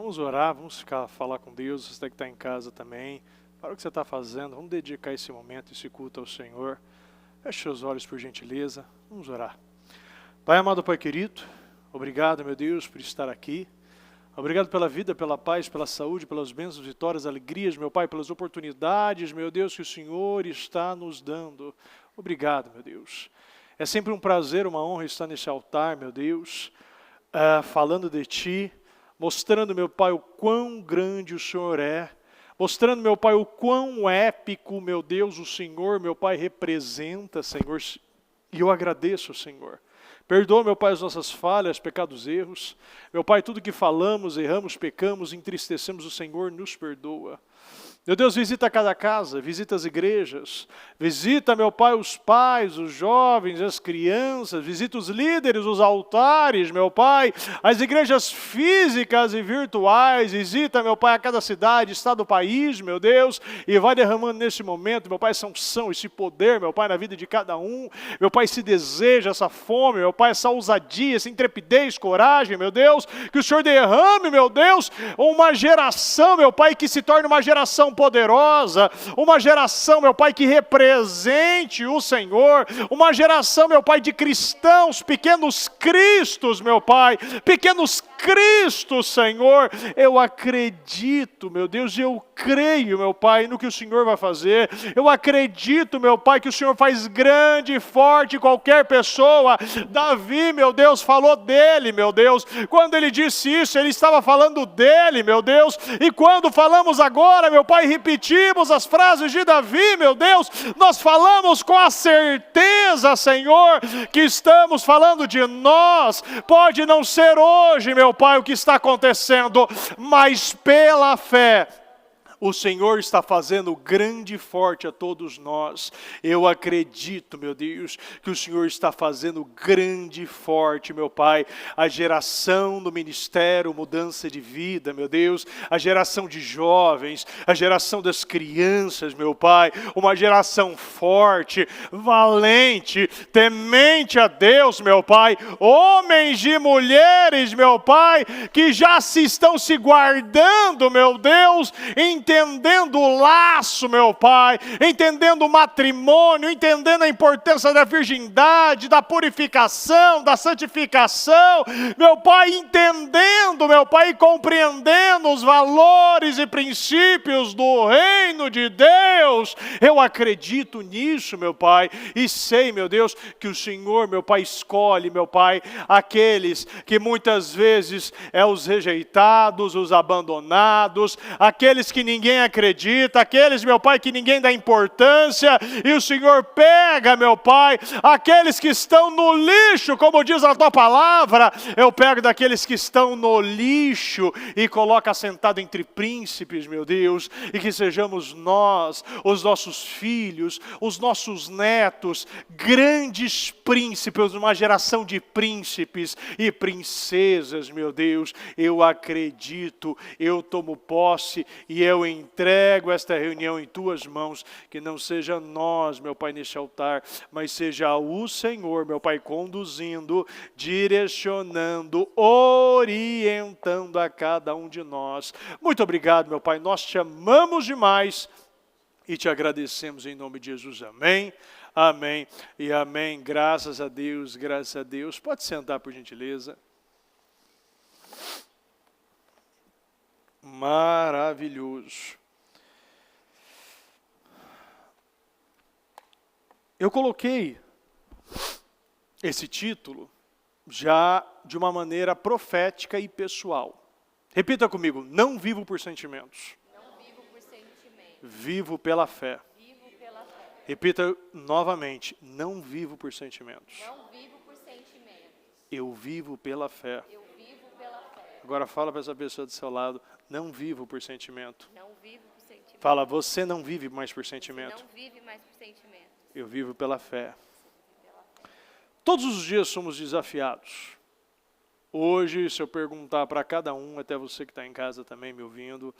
Vamos orar, vamos falar com Deus, você que está em casa também. Para o que você está fazendo, vamos dedicar esse momento, esse culto ao Senhor. Feche seus olhos por gentileza, vamos orar. Pai amado, Pai querido, obrigado, meu Deus, por estar aqui. Obrigado pela vida, pela paz, pela saúde, pelas bênçãos, vitórias, alegrias, meu Pai, pelas oportunidades, meu Deus, que o Senhor está nos dando. Obrigado, meu Deus. É sempre um prazer, uma honra estar nesse altar, meu Deus, falando de Ti, mostrando, meu Pai, o quão grande o Senhor é, mostrando, meu Pai, o quão épico, meu Deus, o Senhor, meu Pai, representa, Senhor, e eu agradeço, Senhor. Perdoa, meu Pai, as nossas falhas, pecados, erros. Meu Pai, tudo que falamos, erramos, pecamos, entristecemos, o Senhor nos perdoa. Meu Deus, visita cada casa, visita as igrejas, visita, meu Pai, os pais, os jovens, as crianças, visita os líderes, os altares, meu Pai, as igrejas físicas e virtuais, visita, meu Pai, a cada cidade, estado do país, meu Deus, e vai derramando nesse momento, meu Pai, essa unção, esse poder, meu Pai, na vida de cada um, meu Pai, esse desejo, essa fome, meu Pai, essa ousadia, essa intrepidez, coragem, meu Deus, que o Senhor derrame, meu Deus, uma geração, meu Pai, que se torne uma geração poderosa, uma geração, meu Pai, que represente o Senhor, uma geração, meu Pai, de cristãos, pequenos cristos, meu Pai, pequenos cristos, Senhor. Eu acredito, meu Deus, eu creio, meu Pai, no que o Senhor vai fazer. Eu acredito, meu Pai, que o Senhor faz grande e forte qualquer pessoa. Davi, meu Deus, falou dele, meu Deus. Quando ele disse isso, ele estava falando dele, meu Deus. E quando falamos agora, meu Pai, repetimos as frases de Davi, meu Deus, nós falamos com a certeza, Senhor, que estamos falando de nós. Pode não ser hoje, meu Pai, o que está acontecendo, mas pela fé, o Senhor está fazendo grande e forte a todos nós. Eu acredito, meu Deus, que o Senhor está fazendo grande e forte, meu Pai, a geração do ministério, mudança de vida, meu Deus, a geração de jovens, a geração das crianças, meu Pai, uma geração forte, valente, temente a Deus, meu Pai, homens e mulheres, meu Pai, que já estão se guardando, meu Deus, entendendo o laço, meu Pai, entendendo o matrimônio, entendendo a importância da virgindade, da purificação, da santificação, meu Pai, entendendo, meu Pai, e compreendendo os valores e princípios do reino de Deus. Eu acredito nisso, meu Pai, e sei, meu Deus, que o Senhor, meu Pai, escolhe, meu Pai, aqueles que muitas vezes os rejeitados, os abandonados, aqueles que ninguém acredita, aqueles, meu Pai, que ninguém dá importância, e o Senhor pega, meu Pai, aqueles que estão no lixo, como diz a tua palavra, eu pego daqueles que estão no lixo e coloca sentado entre príncipes, meu Deus, e que sejamos nós, os nossos filhos, os nossos netos, grandes príncipes, uma geração de príncipes e princesas, meu Deus. Eu acredito, eu tomo posse e eu entrego esta reunião em tuas mãos, que não seja nós, meu Pai, neste altar, mas seja o Senhor, meu Pai, conduzindo, direcionando, orientando a cada um de nós. Muito obrigado, meu Pai, nós te amamos demais e te agradecemos em nome de Jesus. Amém, amém e amém. Graças a Deus, graças a Deus. Pode sentar, por gentileza. Maravilhoso. Eu coloquei esse título já de uma maneira profética e pessoal. Repita comigo: não vivo por sentimentos. Não vivo por sentimentos. Vivo pela fé. Vivo pela fé. Repita novamente: não vivo por sentimentos. Não vivo por sentimentos. Eu vivo pela fé. Eu vivo pela fé. Agora fala para essa pessoa do seu lado: não vivo por sentimento. Não vivo por sentimento. Fala: você não vive mais por sentimento. Não vive mais por sentimento. Eu vivo pela fé. Pela fé. Todos os dias somos desafiados. Hoje, se eu perguntar para cada um, até você que está em casa também me ouvindo,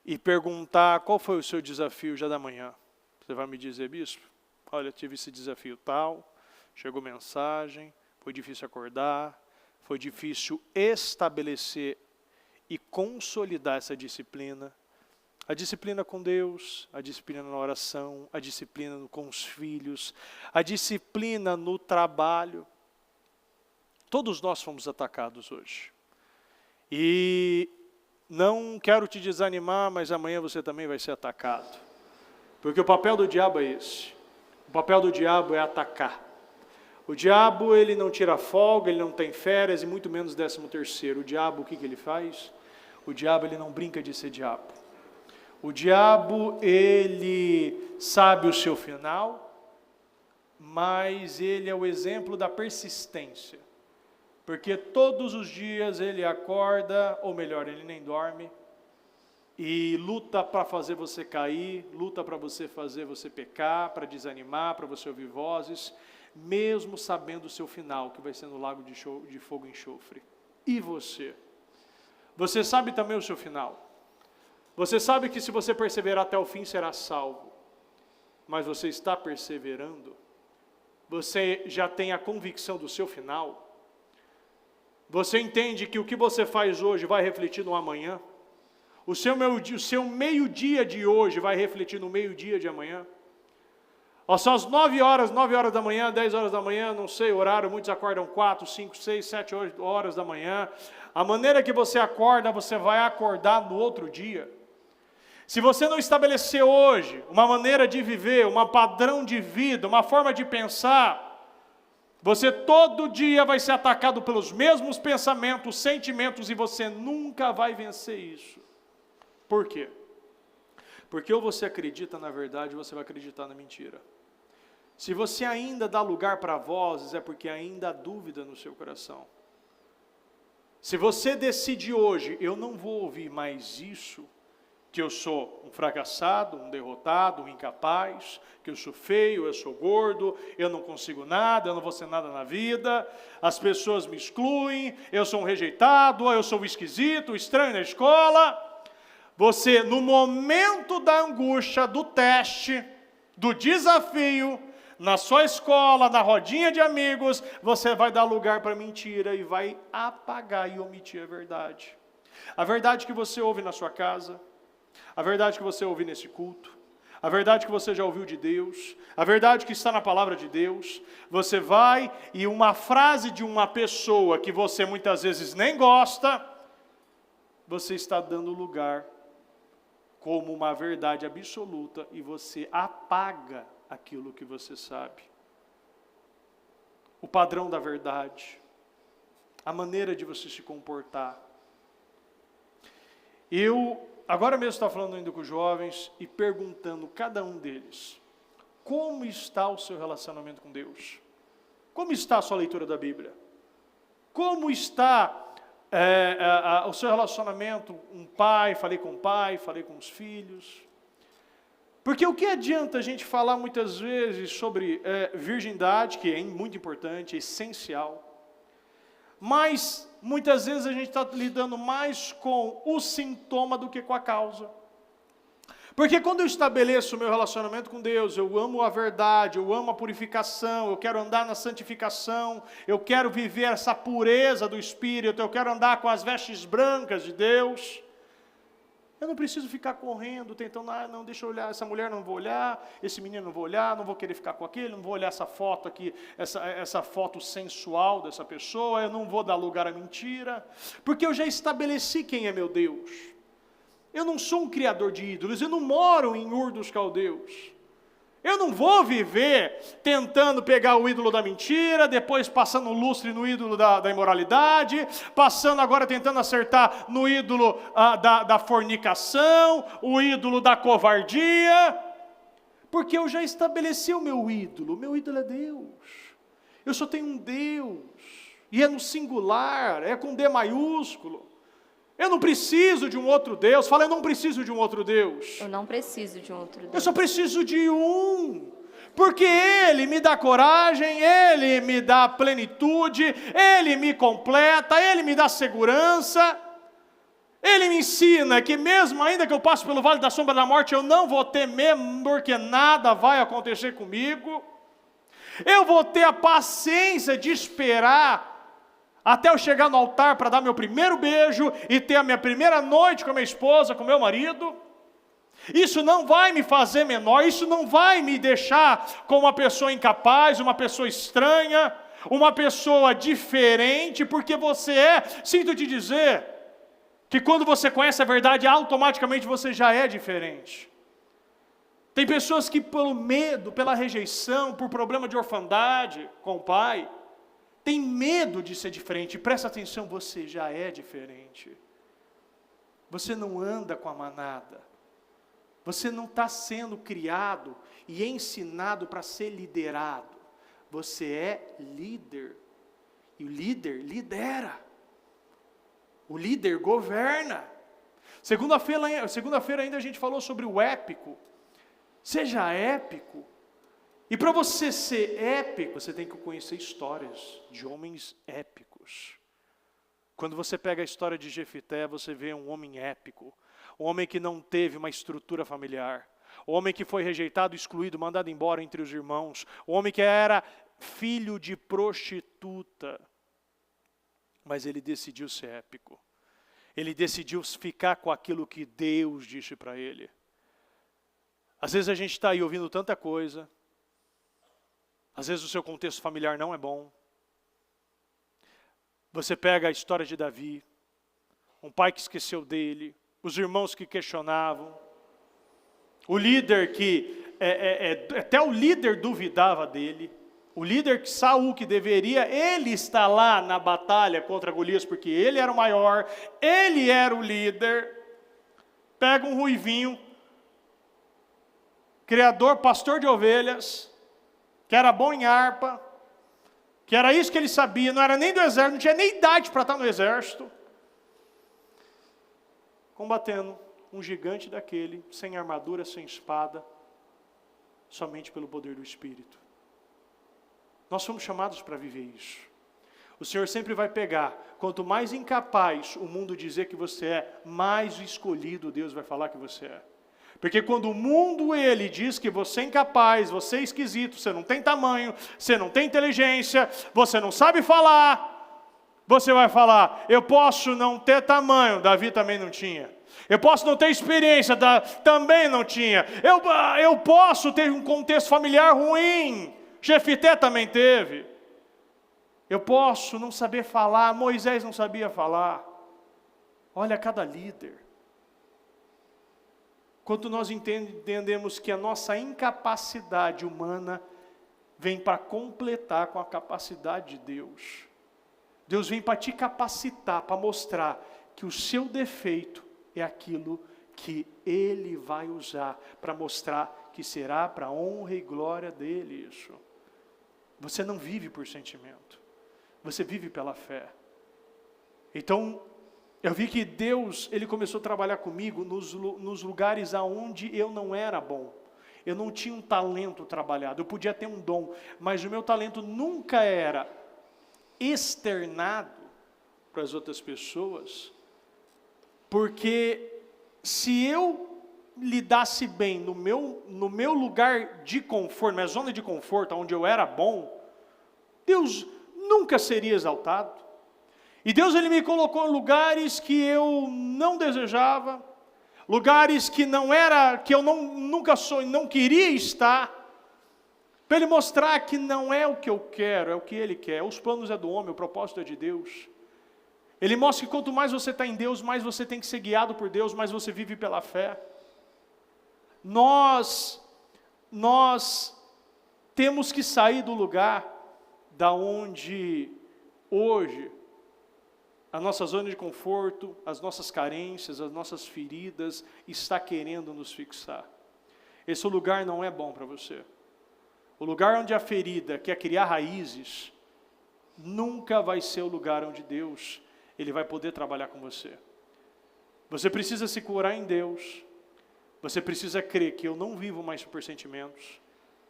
e perguntar qual foi o seu desafio já da manhã, você vai me dizer: bispo, olha, eu tive esse desafio tal, chegou mensagem, foi difícil acordar, foi difícil estabelecer e consolidar essa disciplina. A disciplina com Deus, a disciplina na oração, a disciplina com os filhos, a disciplina no trabalho. Todos nós fomos atacados hoje. E não quero te desanimar, mas amanhã você também vai ser atacado. Porque o papel do diabo é esse. O papel do diabo é atacar. O diabo, ele não tira folga, ele não tem férias e muito menos 13º. O diabo, o que ele faz? O diabo, ele não brinca de ser diabo. O diabo, ele sabe o seu final, mas ele é o exemplo da persistência. Porque todos os dias ele acorda, ou melhor, ele nem dorme, e luta para fazer você cair, luta para você fazer você pecar, para desanimar, para você ouvir vozes, mesmo sabendo o seu final, que vai ser no lago de fogo e enxofre. E você? Você sabe também o seu final. Você sabe que se você perseverar até o fim, será salvo. Mas você está perseverando? Você já tem a convicção do seu final? Você entende que o que você faz hoje vai refletir no amanhã? O seu meio-dia de hoje vai refletir no meio-dia de amanhã? São as 9 horas da manhã, 10 horas da manhã, não sei o horário, muitos acordam 4, 5, 6, 7 horas da manhã. A maneira que você acorda, você vai acordar no outro dia. Se você não estabelecer hoje uma maneira de viver, um padrão de vida, uma forma de pensar, você todo dia vai ser atacado pelos mesmos pensamentos, sentimentos, e você nunca vai vencer isso. Por quê? Porque ou você acredita na verdade, ou você vai acreditar na mentira. Se você ainda dá lugar para vozes, é porque ainda há dúvida no seu coração. Se você decide hoje, eu não vou ouvir mais isso, que eu sou um fracassado, um derrotado, um incapaz, que eu sou feio, eu sou gordo, eu não consigo nada, eu não vou ser nada na vida, as pessoas me excluem, eu sou um rejeitado, eu sou um esquisito, um estranho na escola. Você, no momento da angústia, do teste, do desafio, na sua escola, na rodinha de amigos, você vai dar lugar para mentira e vai apagar e omitir a verdade. A verdade que você ouve na sua casa, a verdade que você ouve nesse culto, a verdade que você já ouviu de Deus, a verdade que está na palavra de Deus, você vai e uma frase de uma pessoa que você muitas vezes nem gosta, você está dando lugar como uma verdade absoluta e você apaga aquilo que você sabe. O padrão da verdade, a maneira de você se comportar. Eu agora mesmo estou falando ainda com os jovens e perguntando cada um deles, como está o seu relacionamento com Deus? Como está a sua leitura da Bíblia? Como está o seu relacionamento com o pai? Falei com os filhos. Porque o que adianta a gente falar muitas vezes sobre virgindade, que é muito importante, é essencial, mas muitas vezes a gente está lidando mais com o sintoma do que com a causa. Porque quando eu estabeleço o meu relacionamento com Deus, eu amo a verdade, eu amo a purificação, eu quero andar na santificação, eu quero viver essa pureza do Espírito, eu quero andar com as vestes brancas de Deus. Eu não preciso ficar correndo, tentando, não, deixa eu olhar, essa mulher não vou olhar, esse menino não vou olhar, não vou querer ficar com aquele, não vou olhar essa foto aqui, essa foto sensual dessa pessoa, eu não vou dar lugar à mentira, porque eu já estabeleci quem é meu Deus. Eu não sou um criador de ídolos, eu não moro em Ur dos Caldeus. Eu não vou viver tentando pegar o ídolo da mentira, depois passando lustre no ídolo da imoralidade, passando agora tentando acertar no ídolo da fornicação, o ídolo da covardia, porque eu já estabeleci o meu ídolo é Deus. Eu só tenho um Deus, e é no singular, é com D maiúsculo. Eu não preciso de um outro Deus. Fala, eu não preciso de um outro Deus. Eu não preciso de um outro Deus. Eu só preciso de um. Porque Ele me dá coragem, Ele me dá plenitude, Ele me completa, Ele me dá segurança. Ele me ensina que mesmo ainda que eu passe pelo vale da sombra da morte, eu não vou temer, porque nada vai acontecer comigo. Eu vou ter a paciência de esperar até eu chegar no altar para dar meu primeiro beijo e ter a minha primeira noite com a minha esposa, com o meu marido. Isso não vai me fazer menor, isso não vai me deixar como uma pessoa incapaz, uma pessoa estranha, uma pessoa diferente, porque você sinto te dizer, que quando você conhece a verdade, automaticamente você já é diferente. Tem pessoas que pelo medo, pela rejeição, por problema de orfandade com o pai, tem medo de ser diferente. Presta atenção, você já é diferente. Você não anda com a manada. Você não está sendo criado e ensinado para ser liderado. Você é líder. E o líder lidera. O líder governa. Segunda-feira ainda a gente falou sobre o épico. Seja épico. E para você ser épico, você tem que conhecer histórias de homens épicos. Quando você pega a história de Jefité, você vê um homem épico. Um homem que não teve uma estrutura familiar. Um homem que foi rejeitado, excluído, mandado embora entre os irmãos. Um homem que era filho de prostituta. Mas ele decidiu ser épico. Ele decidiu ficar com aquilo que Deus disse para ele. Às vezes a gente está aí ouvindo tanta coisa. Às vezes o seu contexto familiar não é bom. Você pega a história de Davi. Um pai que esqueceu dele. Os irmãos que questionavam. O líder que, até o líder duvidava dele. O líder que Saul, que deveria, ele está lá na batalha contra Golias, porque ele era o maior, ele era o líder. Pega um ruivinho, criador, pastor de ovelhas, que era bom em harpa, que era isso que ele sabia, não era nem do exército, não tinha nem idade para estar no exército. Combatendo um gigante daquele, sem armadura, sem espada, somente pelo poder do Espírito. Nós somos chamados para viver isso. O Senhor sempre vai pegar, quanto mais incapaz o mundo dizer que você é, mais escolhido Deus vai falar que você é. Porque quando o mundo, ele diz que você é incapaz, você é esquisito, você não tem tamanho, você não tem inteligência, você não sabe falar, você vai falar, eu posso não ter tamanho, Davi também não tinha. Eu posso não ter experiência, também não tinha. Eu posso ter um contexto familiar ruim, Jefité também teve. Eu posso não saber falar, Moisés não sabia falar. Olha cada líder. Quando nós entendemos que a nossa incapacidade humana vem para completar com a capacidade de Deus. Deus vem para te capacitar, para mostrar que o seu defeito é aquilo que Ele vai usar para mostrar que será para a honra e glória dEle isso. Você não vive por sentimento, você vive pela fé. Então, eu vi que Deus, Ele começou a trabalhar comigo nos lugares aonde eu não era bom. Eu não tinha um talento trabalhado, eu podia ter um dom, mas o meu talento nunca era externado para as outras pessoas, porque se eu lidasse bem no meu lugar de conforto, minha zona de conforto, onde eu era bom, Deus nunca seria exaltado. E Deus, Ele me colocou em lugares que eu não desejava, lugares que eu nunca não queria estar, para Ele mostrar que não é o que eu quero, é o que Ele quer. Os planos é do homem, o propósito é de Deus. Ele mostra que quanto mais você está em Deus, mais você tem que ser guiado por Deus, mais você vive pela fé. Nós temos que sair do lugar da onde hoje a nossa zona de conforto, as nossas carências, as nossas feridas está querendo nos fixar. Esse lugar não é bom para você. O lugar onde a ferida quer criar raízes, nunca vai ser o lugar onde Deus, Ele vai poder trabalhar com você. Você precisa se curar em Deus. Você precisa crer que eu não vivo mais por sentimentos.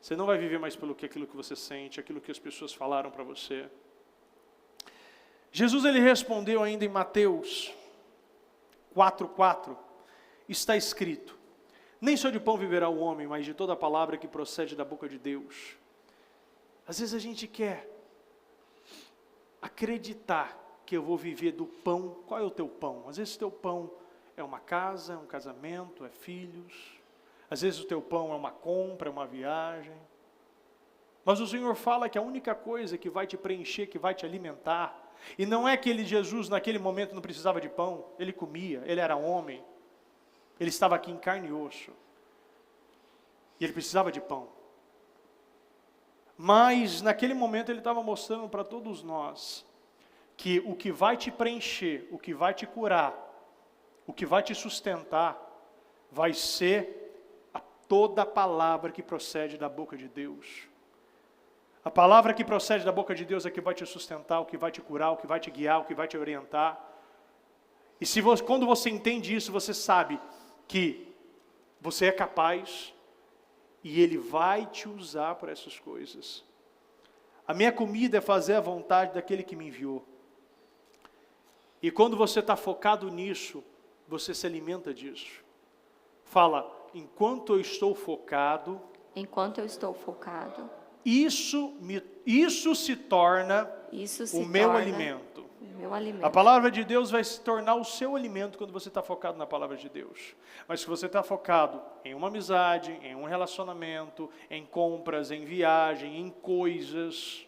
Você não vai viver mais pelo que aquilo que você sente, aquilo que as pessoas falaram para você. Jesus, Ele respondeu ainda em Mateus 4:4, está escrito, nem só de pão viverá o homem, mas de toda a palavra que procede da boca de Deus. Às vezes a gente quer acreditar que eu vou viver do pão. Qual é o teu pão? Às vezes o teu pão é uma casa, é um casamento, é filhos. Às vezes o teu pão é uma compra, é uma viagem. Mas o Senhor fala que a única coisa que vai te preencher, que vai te alimentar, e não é que Jesus naquele momento não precisava de pão, ele comia, ele era homem, ele estava aqui em carne e osso, e ele precisava de pão. Mas naquele momento ele estava mostrando para todos nós, que o que vai te preencher, o que vai te curar, o que vai te sustentar, vai ser toda a palavra que procede da boca de Deus. A palavra que procede da boca de Deus é que vai te sustentar, o que vai te curar, o que vai te guiar, o que vai te orientar. E quando você entende isso, você sabe que você é capaz e Ele vai te usar para essas coisas. A minha comida é fazer a vontade daquele que me enviou. E quando você está focado nisso, você se alimenta disso. Fala, enquanto eu estou focado, isso se torna o meu alimento. A palavra de Deus vai se tornar o seu alimento quando você está focado na palavra de Deus. Mas se você está focado em uma amizade, em um relacionamento, em compras, em viagem, em coisas,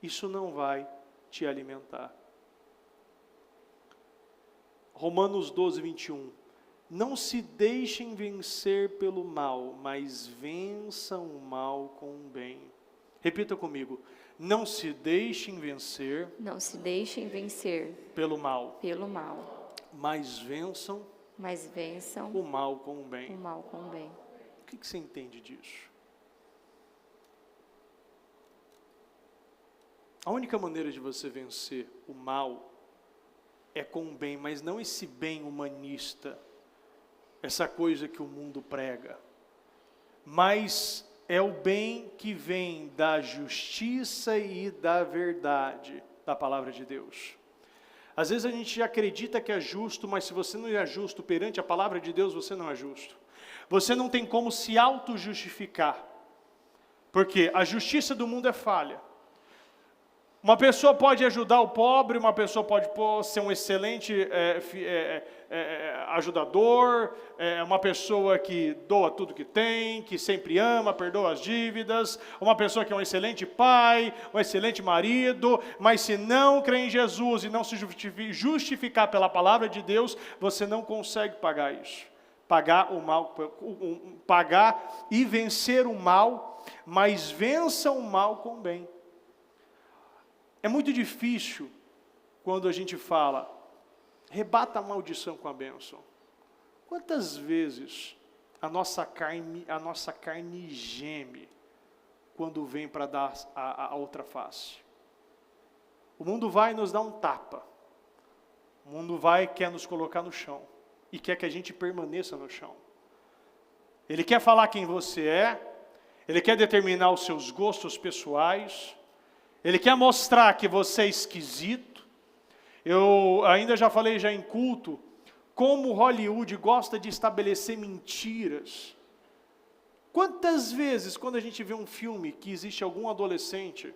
isso não vai te alimentar. Romanos 12, 21. Não se deixem vencer pelo mal, mas vençam o mal com o bem. Repita comigo. Não se deixem vencer. Pelo mal. Mas vençam. O mal com o bem. O que você entende disso? A única maneira de você vencer o mal é com o bem, mas não esse bem humanista, essa coisa que o mundo prega, mas é o bem que vem da justiça e da verdade da palavra de Deus. Às vezes a gente acredita que é justo, mas se você não é justo perante a palavra de Deus, você não é justo. Você não tem como se auto-justificar, porque a justiça do mundo é falha. Uma pessoa pode ajudar o pobre, uma pessoa pode ser um excelente ajudador, uma pessoa que doa tudo que tem, que sempre ama, perdoa as dívidas, uma pessoa que é um excelente pai, um excelente marido, mas se não crê em Jesus e não se justificar pela palavra de Deus, você não consegue pagar isso. Pagar o mal, pagar e vencer o mal, mas vença o mal com o bem. É muito difícil quando a gente fala, rebata a maldição com a bênção. Quantas vezes a nossa carne geme quando vem para dar a outra face? O mundo vai nos dar um tapa. O mundo quer nos colocar no chão. E quer que a gente permaneça no chão. Ele quer falar quem você é. Ele quer determinar os seus gostos pessoais. Ele quer mostrar que você é esquisito. Eu ainda já falei em culto, como Hollywood gosta de estabelecer mentiras. Quantas vezes, quando a gente vê um filme que existe algum adolescente,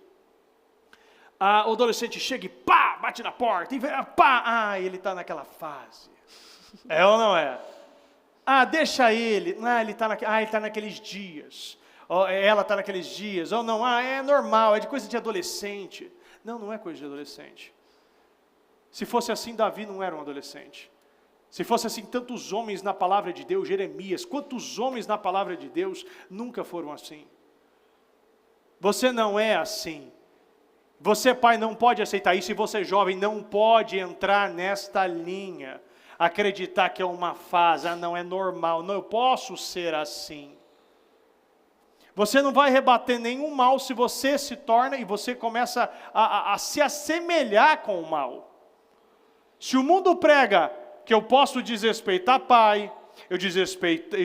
o adolescente chega e pá, bate na porta, e pá, ele está naquela fase. É ou não é? Deixa ele, ele está naqueles dias. Ela está naqueles dias, ou não, é normal, é de coisa de adolescente. Não, não é coisa de adolescente. Se fosse assim, Davi não era um adolescente. Se fosse assim, tantos homens na palavra de Deus, Jeremias, quantos homens na palavra de Deus nunca foram assim. Você não é assim. Você, pai, não pode aceitar isso, e você, jovem, não pode entrar nesta linha, acreditar que é uma fase, não é normal, não, eu posso ser assim. Você não vai rebater nenhum mal se você se torna e você começa a se assemelhar com o mal. Se o mundo prega que eu posso desrespeitar pai, eu desrespeito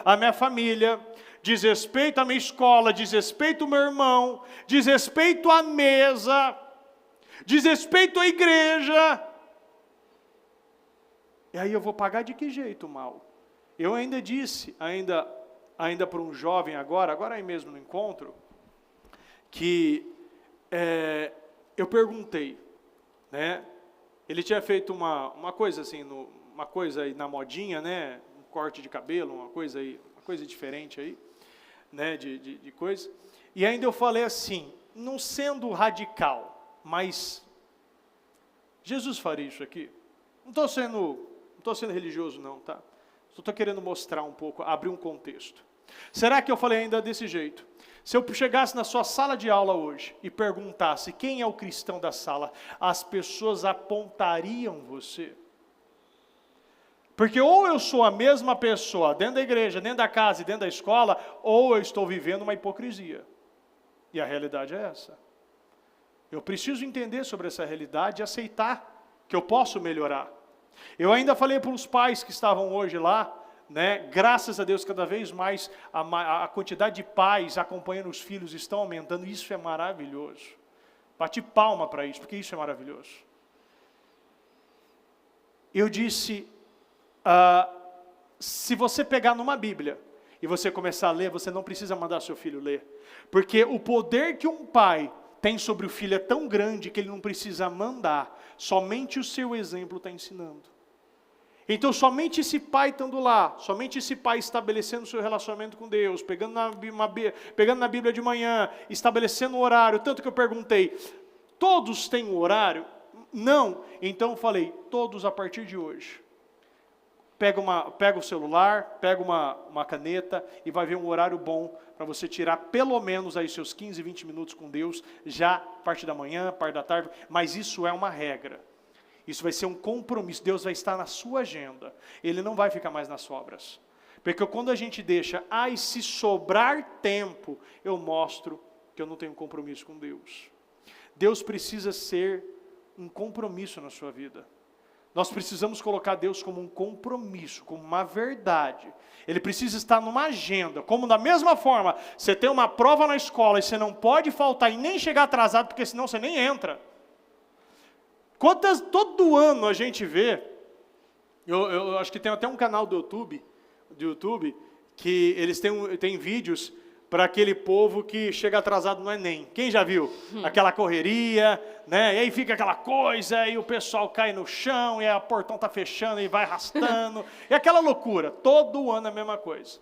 a minha família, desrespeito a minha escola, desrespeito o meu irmão, desrespeito a mesa, desrespeito a igreja, e aí eu vou pagar de que jeito o mal? Eu ainda disse, ainda para um jovem agora aí mesmo no encontro, que eu perguntei, né? Ele tinha feito uma coisa assim, uma coisa aí na modinha, né? Um corte de cabelo, uma coisa diferente aí, né? De coisa. E ainda eu falei assim, não sendo radical, mas Jesus faria isso aqui? Não estou sendo religioso não, tá? Só estou querendo mostrar um pouco, abrir um contexto. Será que eu falei ainda desse jeito? Se eu chegasse na sua sala de aula hoje e perguntasse quem é o cristão da sala, as pessoas apontariam você? Porque ou eu sou a mesma pessoa dentro da igreja, dentro da casa e dentro da escola, ou eu estou vivendo uma hipocrisia. E a realidade é essa. Eu preciso entender sobre essa realidade e aceitar que eu posso melhorar. Eu ainda falei para os pais que estavam hoje lá, né? Graças a Deus, cada vez mais a quantidade de pais acompanhando os filhos estão aumentando. Isso é maravilhoso. Bati palma para isso, porque isso é maravilhoso. Eu disse, se você pegar numa Bíblia e você começar a ler, você não precisa mandar seu filho ler. Porque o poder que um pai tem sobre o filho é tão grande que ele não precisa mandar. Somente o seu exemplo está ensinando. Então, somente esse pai estando lá, somente esse pai estabelecendo o seu relacionamento com Deus, pegando na Bíblia de manhã, estabelecendo o horário, tanto que eu perguntei, todos têm um horário? Não. Então eu falei, todos a partir de hoje. Pega o celular, pega uma caneta e vai ver um horário bom para você tirar pelo menos aí seus 15, 20 minutos com Deus, já parte da manhã, parte da tarde, mas isso é uma regra. Isso vai ser um compromisso, Deus vai estar na sua agenda, Ele não vai ficar mais nas sobras. Porque quando a gente deixa, se sobrar tempo, eu mostro que eu não tenho compromisso com Deus. Deus precisa ser um compromisso na sua vida. Nós precisamos colocar Deus como um compromisso, como uma verdade. Ele precisa estar numa agenda, como da mesma forma, você tem uma prova na escola e você não pode faltar e nem chegar atrasado, porque senão você nem entra. Todo ano a gente vê, eu acho que tem até um canal do YouTube que eles têm vídeos para aquele povo que chega atrasado no Enem. Quem já viu? Aquela correria, né? E aí fica aquela coisa, e o pessoal cai no chão, e o portão está fechando, e vai arrastando. E aquela loucura, todo ano a mesma coisa.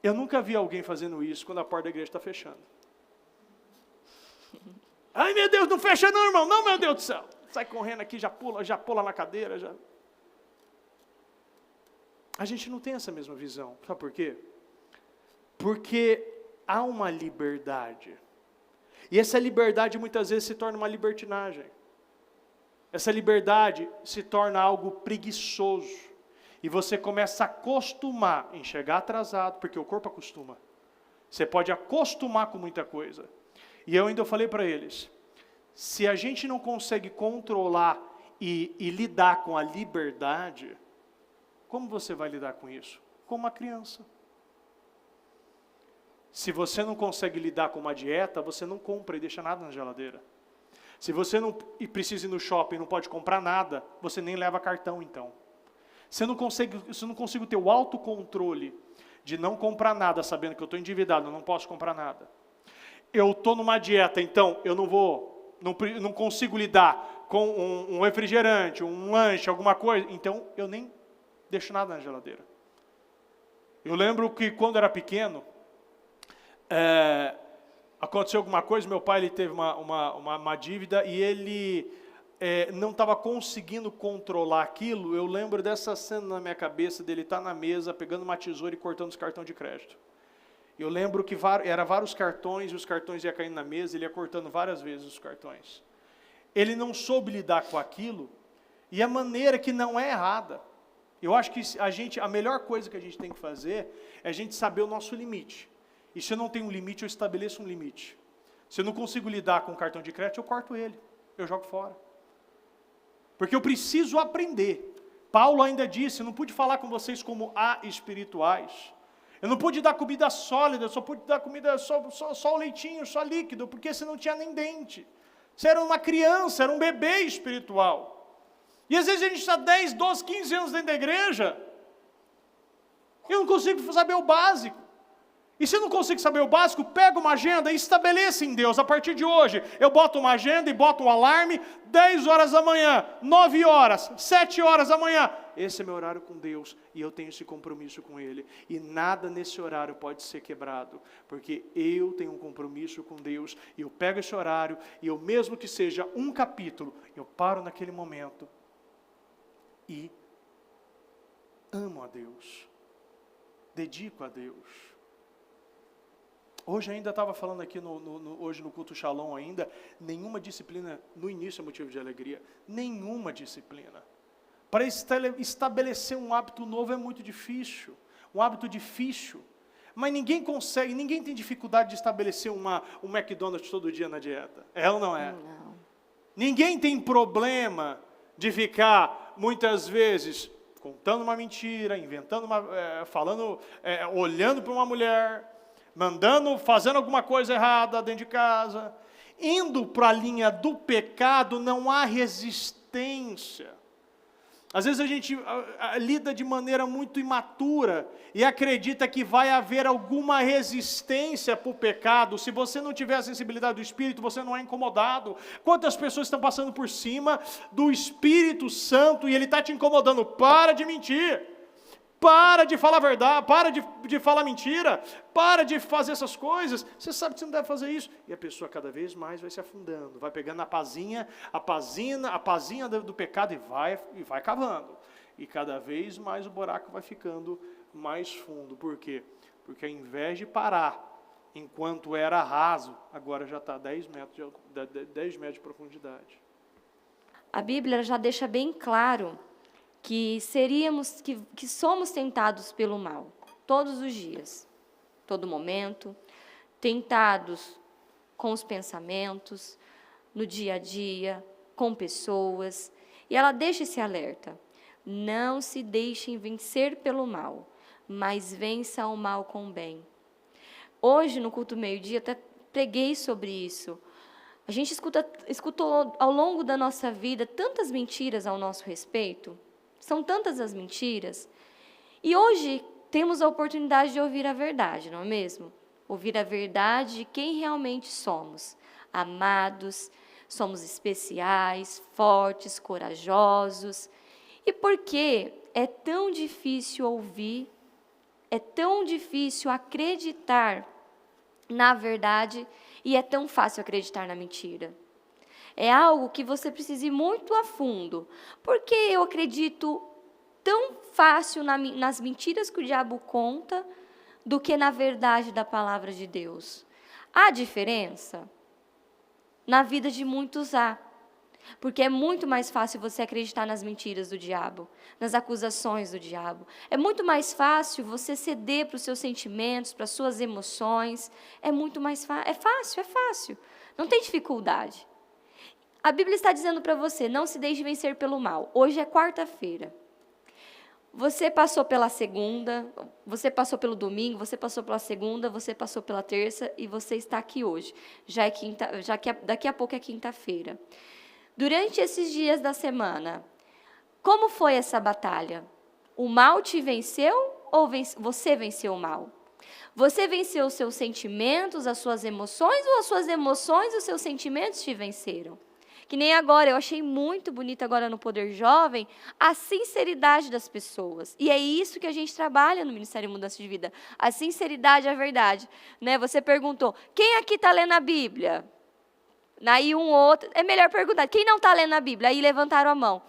Eu nunca vi alguém fazendo isso quando a porta da igreja está fechando. Ai, meu Deus, não fecha não, irmão. Não, meu Deus do céu. Sai correndo aqui, já pula na cadeira. Já. A gente não tem essa mesma visão. Sabe por quê? Porque há uma liberdade. E essa liberdade muitas vezes se torna uma libertinagem. Essa liberdade se torna algo preguiçoso. E você começa a acostumar em chegar atrasado, porque o corpo acostuma. Você pode acostumar com muita coisa. E eu ainda falei para eles, se a gente não consegue controlar e lidar com a liberdade, como você vai lidar com isso? Como uma criança. Se você não consegue lidar com uma dieta, você não compra e deixa nada na geladeira. Se você não precisa ir no shopping e não pode comprar nada, você nem leva cartão então. Se eu não consigo ter o autocontrole de não comprar nada, sabendo que eu estou endividado, eu não posso comprar nada. Eu estou numa dieta, então eu não consigo lidar com um refrigerante, um lanche, alguma coisa, então eu nem deixo nada na geladeira. Eu lembro que quando eu era pequeno, aconteceu alguma coisa, meu pai ele teve uma dívida e ele não estava conseguindo controlar aquilo. Eu lembro dessa cena na minha cabeça, dele estar na mesa, pegando uma tesoura e cortando os cartões de crédito. Eu lembro que eram vários cartões, e os cartões iam caindo na mesa, ele ia cortando várias vezes os cartões. Ele não soube lidar com aquilo, e a maneira que não é errada. Eu acho que a melhor coisa que a gente tem que fazer é a gente saber o nosso limite. E se eu não tenho um limite, eu estabeleço um limite. Se eu não consigo lidar com o cartão de crédito, eu corto ele, eu jogo fora. Porque eu preciso aprender. Paulo ainda disse, eu não pude falar com vocês como espirituais. Eu não pude dar comida sólida, eu só pude dar comida só o leitinho, só líquido, porque você não tinha nem dente. Você era uma criança, era um bebê espiritual. E às vezes a gente está 10, 12, 15 anos dentro da igreja, e eu não consigo saber o básico. E se não consigo saber o básico, pega uma agenda e estabeleça em Deus. A partir de hoje, eu boto uma agenda e boto um alarme, 10 horas da manhã, 9 horas, 7 horas da manhã. Esse é meu horário com Deus e eu tenho esse compromisso com Ele. E nada nesse horário pode ser quebrado, porque eu tenho um compromisso com Deus. E eu pego esse horário e eu, mesmo que seja um capítulo, eu paro naquele momento e amo a Deus, dedico a Deus. Hoje ainda estava falando aqui, hoje no culto Shalom ainda, nenhuma disciplina no início é motivo de alegria. Nenhuma disciplina. Para estabelecer um hábito novo é muito difícil. Um hábito difícil. Mas ninguém consegue, ninguém tem dificuldade de estabelecer um McDonald's todo dia na dieta. É ou não é? Não. Ninguém tem problema de ficar, muitas vezes, contando uma mentira, inventando olhando para uma mulher, fazendo alguma coisa errada dentro de casa. Indo para a linha do pecado, não há resistência. Às vezes a gente lida de maneira muito imatura e acredita que vai haver alguma resistência para o pecado. Se você não tiver a sensibilidade do Espírito, você não é incomodado. Quantas pessoas estão passando por cima do Espírito Santo e ele está te incomodando? Para de mentir. Para de falar verdade, para de falar mentira, para de fazer essas coisas. Você sabe que você não deve fazer isso. E a pessoa cada vez mais vai se afundando, vai pegando a pazinha do pecado e vai cavando. E cada vez mais o buraco vai ficando mais fundo. Por quê? Porque ao invés de parar, enquanto era raso, agora já está 10 metros de profundidade. A Bíblia já deixa bem claro que somos tentados pelo mal, todos os dias, todo momento, tentados com os pensamentos, no dia a dia, com pessoas, e ela deixa esse alerta: não se deixem vencer pelo mal, mas vença o mal com o bem. Hoje, no culto meio-dia, até preguei sobre isso. A gente escutou ao longo da nossa vida tantas mentiras ao nosso respeito. São tantas as mentiras. E hoje temos a oportunidade de ouvir a verdade, não é mesmo? Ouvir a verdade de quem realmente somos. Amados, somos especiais, fortes, corajosos. E por que é tão difícil ouvir, é tão difícil acreditar na verdade e é tão fácil acreditar na mentira? É algo que você precisa ir muito a fundo. Porque eu acredito tão fácil nas mentiras que o diabo conta do que na verdade da palavra de Deus. Há diferença? Na vida de muitos há. Porque é muito mais fácil você acreditar nas mentiras do diabo, nas acusações do diabo. É muito mais fácil você ceder para os seus sentimentos, para as suas emoções. É muito mais fácil. É fácil. Não tem dificuldade. A Bíblia está dizendo para você: não se deixe vencer pelo mal. Hoje é quarta-feira. Você passou pela segunda, você passou pelo domingo, você passou pela segunda, você passou pela terça e você está aqui hoje. Daqui a pouco é quinta-feira. Durante esses dias da semana, como foi essa batalha? O mal te venceu ou você venceu o mal? Você venceu os seus sentimentos, as suas emoções, ou as suas emoções e os seus sentimentos te venceram? Que nem agora, eu achei muito bonito agora no Poder Jovem, a sinceridade das pessoas. E é isso que a gente trabalha no Ministério Mudança de Vida. A sinceridade é a verdade. Né? Você perguntou, quem aqui está lendo a Bíblia? Aí um outro, é melhor perguntar, quem não está lendo a Bíblia? Aí levantaram a mão.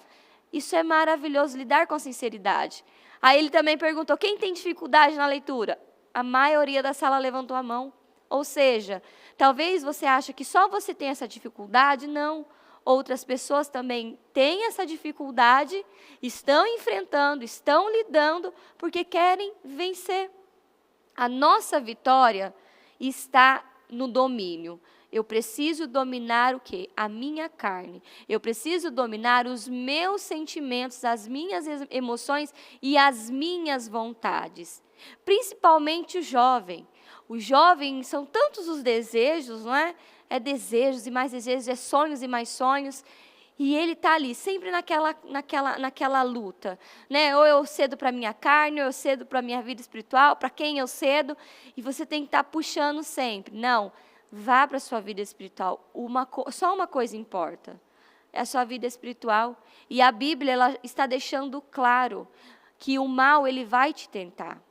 Isso é maravilhoso, lidar com sinceridade. Aí ele também perguntou, quem tem dificuldade na leitura? A maioria da sala levantou a mão. Ou seja, talvez você ache que só você tem essa dificuldade. Não. Outras pessoas também têm essa dificuldade, estão enfrentando, estão lidando, porque querem vencer. A nossa vitória está no domínio. Eu preciso dominar o quê? A minha carne. Eu preciso dominar os meus sentimentos, as minhas emoções e as minhas vontades. Principalmente o jovem. O jovem, são tantos os desejos, não é? É desejos e mais desejos, é sonhos e mais sonhos. E ele está ali, sempre naquela luta, né? Ou eu cedo para a minha carne, ou eu cedo para a minha vida espiritual, para quem eu cedo, e você tem que estar puxando sempre. Não, vá para a sua vida espiritual. Só uma coisa importa, é a sua vida espiritual. E a Bíblia ela está deixando claro que o mal ele vai te tentar.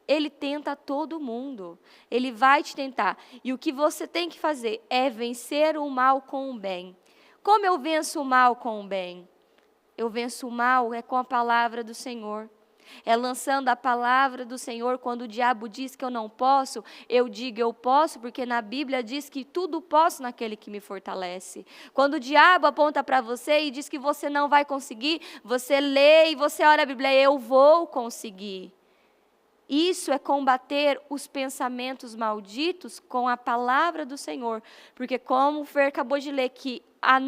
Ele tenta todo mundo, ele vai te tentar. E o que você tem que fazer é vencer o mal com o bem. Como eu venço o mal com o bem? Eu venço o mal com a palavra do Senhor. É lançando a palavra do Senhor. Quando o diabo diz que eu não posso, eu digo eu posso, porque na Bíblia diz que tudo posso naquele que me fortalece. Quando o diabo aponta para você e diz que você não vai conseguir, você lê e você ora a Bíblia, eu vou conseguir. Isso é combater os pensamentos malditos com a palavra do Senhor. Porque como o Fer acabou de ler, que o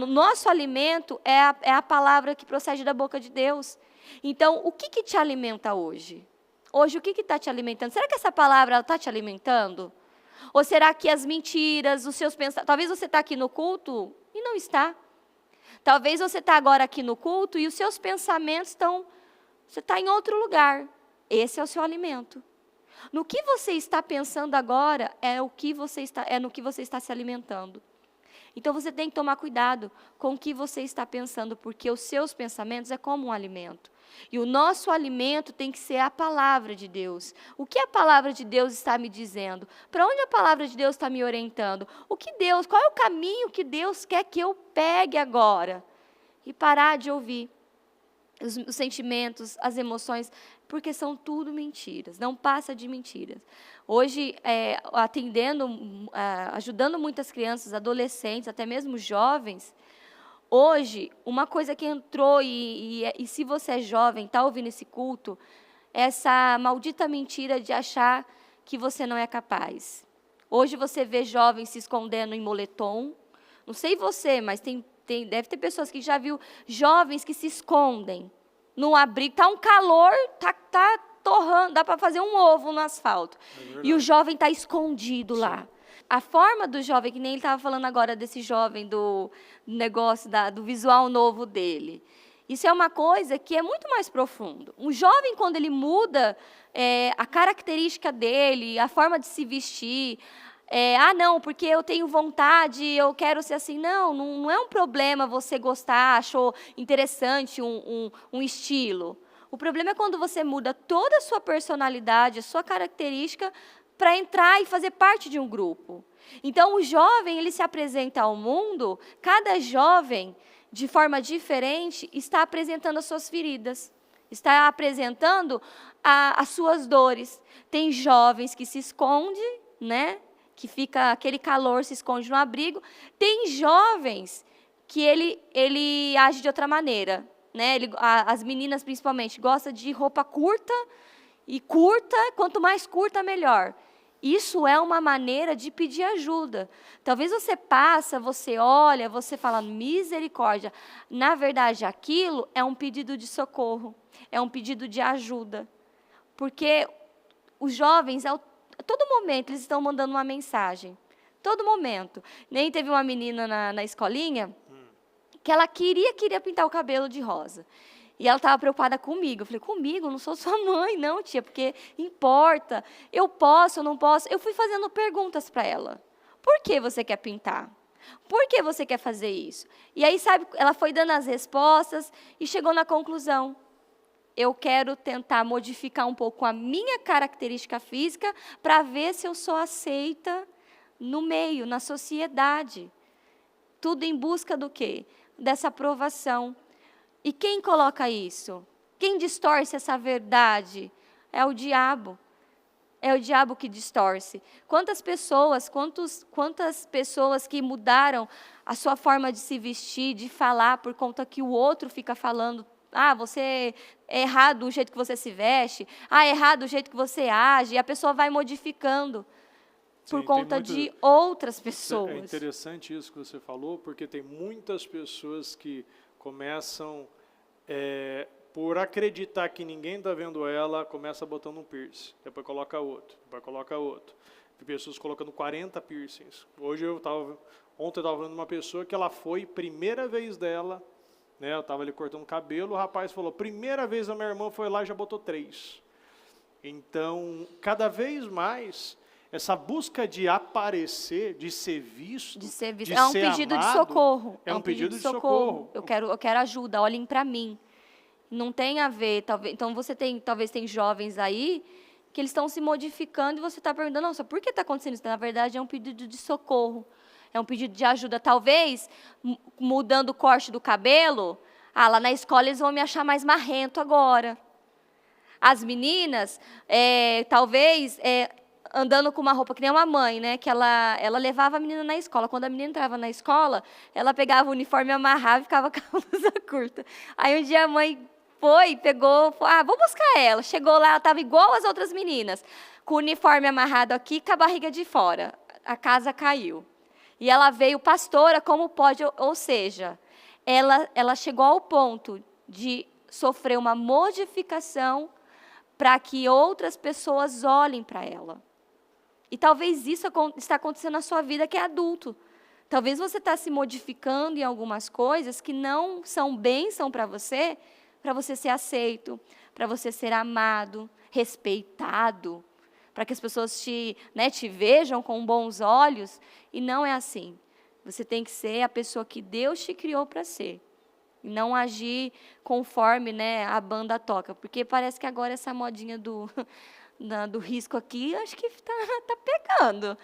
nosso alimento é a palavra que procede da boca de Deus. Então, o que te alimenta hoje? Hoje, o que está te alimentando? Será que essa palavra está te alimentando? Ou será que as mentiras, os seus pensamentos... Talvez você está aqui no culto e não está. Talvez você está agora aqui no culto e os seus pensamentos estão... Você está em outro lugar. Esse é o seu alimento. No que você está pensando agora é no que você está se alimentando. Então você tem que tomar cuidado com o que você está pensando, porque os seus pensamentos é como um alimento. E o nosso alimento tem que ser a palavra de Deus. O que a palavra de Deus está me dizendo? Para onde a palavra de Deus está me orientando? Qual é o caminho que Deus quer que eu pegue agora? E parar de ouvir os sentimentos, as emoções, porque são tudo mentiras, não passa de mentiras. Hoje, ajudando muitas crianças, adolescentes, até mesmo jovens, hoje, uma coisa que entrou, e se você é jovem, está ouvindo esse culto, é essa maldita mentira de achar que você não é capaz. Hoje você vê jovens se escondendo em moletom, não sei você, mas deve ter pessoas que já viu jovens que se escondem no abrigo. Está um calor, está torrando, dá para fazer um ovo no asfalto. E o jovem está escondido lá. A forma do jovem, que nem ele estava falando agora desse jovem, do negócio, do visual novo dele. Isso é uma coisa que é muito mais profundo. Um jovem, quando ele muda a característica dele, a forma de se vestir... não, porque eu tenho vontade, eu quero ser assim. Não é um problema você gostar, achou interessante um estilo. O problema é quando você muda toda a sua personalidade, a sua característica, para entrar e fazer parte de um grupo. Então, o jovem, ele se apresenta ao mundo, cada jovem, de forma diferente, está apresentando as suas feridas, está apresentando as suas dores. Tem jovens que se escondem, né? Que fica aquele calor, se esconde no abrigo. Tem jovens que ele age de outra maneira, né? As meninas, principalmente, gostam de roupa curta, e quanto mais curta, melhor. Isso é uma maneira de pedir ajuda. Talvez você passa, você olha, você fala, misericórdia. Na verdade, aquilo é um pedido de socorro, é um pedido de ajuda. Porque os jovens, a todo momento, eles estão mandando uma mensagem. Todo momento. Nem teve uma menina na escolinha que ela queria pintar o cabelo de rosa. E ela estava preocupada comigo. Eu falei, comigo? Eu não sou sua mãe, não, tia, porque importa. Eu posso, eu não posso. Eu fui fazendo perguntas para ela. Por que você quer pintar? Por que você quer fazer isso? E aí, sabe, ela foi dando as respostas e chegou na conclusão. Eu quero tentar modificar um pouco a minha característica física para ver se eu sou aceita no meio, na sociedade. Tudo em busca do quê? Dessa aprovação. E quem coloca isso? Quem distorce essa verdade? É o diabo. É o diabo que distorce. Quantas pessoas que mudaram a sua forma de se vestir, de falar, por conta que o outro fica falando, você é errado o jeito que você se veste, é errado o jeito que você age, e a pessoa vai modificando. Sim, por conta de outras pessoas. É interessante isso que você falou, porque tem muitas pessoas que começam, por acreditar que ninguém está vendo ela, começa botando um piercing, depois coloca outro, depois coloca outro. Tem pessoas colocando 40 piercings. Hoje eu estava Ontem eu estava falando de uma pessoa que ela foi, primeira vez dela, né, eu estava ali cortando o cabelo, o rapaz falou, primeira vez a minha irmã foi lá e já botou 3. Então, cada vez mais, essa busca de aparecer, de ser visto, de ser é um pedido amado, de socorro. é um pedido de socorro. Eu quero ajuda, olhem para mim. Não tem a ver, talvez. Então talvez tem jovens aí que eles estão se modificando e você está perguntando, nossa, por que está acontecendo isso? Na verdade, é um pedido de socorro, é um pedido de ajuda. Talvez, mudando o corte do cabelo, lá na escola eles vão me achar mais marrento agora. As meninas, talvez, andando com uma roupa que nem uma mãe, né? Que ela levava a menina na escola. Quando a menina entrava na escola, ela pegava o uniforme, amarrava e ficava com a blusa curta. Aí um dia a mãe pegou, vou buscar ela. Chegou lá, ela estava igual as outras meninas, com o uniforme amarrado aqui, com a barriga de fora. A casa caiu. E ela veio, pastora, como pode? Ou seja, ela chegou ao ponto de sofrer uma modificação para que outras pessoas olhem para ela. E talvez isso está acontecendo na sua vida que é adulto. Talvez você está se modificando em algumas coisas que não são bênção para você ser aceito, para você ser amado, respeitado, para que as pessoas te vejam com bons olhos. E não é assim. Você tem que ser a pessoa que Deus te criou para ser. E não agir conforme a banda toca. Porque parece que agora essa modinha do risco aqui, acho que tá pegando.